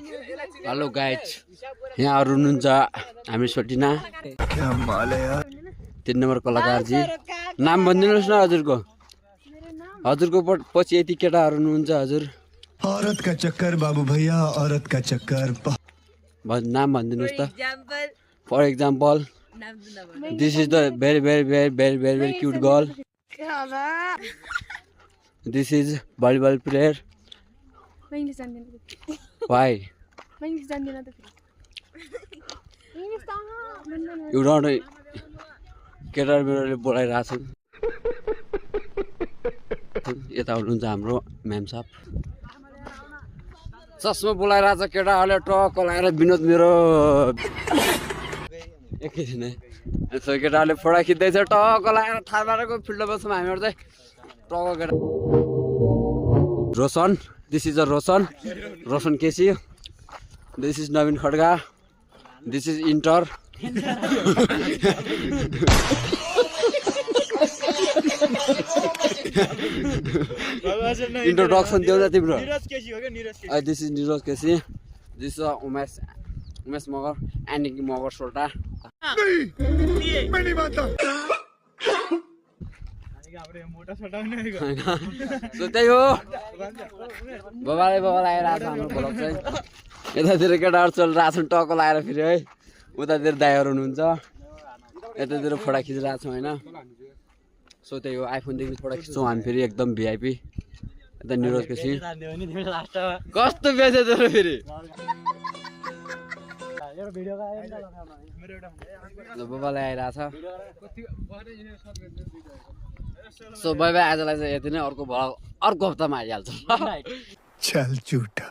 hello guys यहाँहरू हुनुहुन्छ हामी सोटिना 3 नम्बर कलाकारजी नाम भनिदिनुहोस् न हजुरको पछि यति केटाहरू हुनुहुन्छ हजुर औरत का चक्कर बाबू भैया औरत का चक्कर नाम भनिदिनुहोस् त for example this is the very very very very very very cute girl this is volleyball player वाइ एउटा केटाहरू मेरोले बोलाइरहेको छु यता हुनुहुन्छ हाम्रो म्याम साहब चस्मा बोलाइरहेको छ केटाहरूले टक्क लगाएर विनोद मेरो एकैछिन यसो केटाहरूले फोडा खिच्दैछ टक्क लगाएर थाहा पारेको फिल्डमा बस्छौँ हामीहरू चाहिँ टक्क केटा Roshan this is a Roshan KC this is Naveen Khadka this is inter introduction देऊ न तिम्रो this is Niraj KC this is Umesh Magar एनिकी मगर सोल्टा सो त्यही हो बाबाले आइरहेको छ हाम्रो भ्लग चाहिँ यतातिर केटाहरू चलिरहेको छन् टक्क लगाएर फेरि है उतातिर दाइहरू हुनुहुन्छ यतातिर फोटा खिचिरहेको छौँ होइन सो त्यही हो आइफोनदेखि फोटा खिच्छौँ हामी फेरि एकदम भिआइपी यता निरोज केसी कस्तो बेच्यो तर फेरि बाबालाई आइरहेछ सो बाई बाई आजलाई चाहिँ यति नै अर्को हप्तामा आइहाल्छ चल झुटा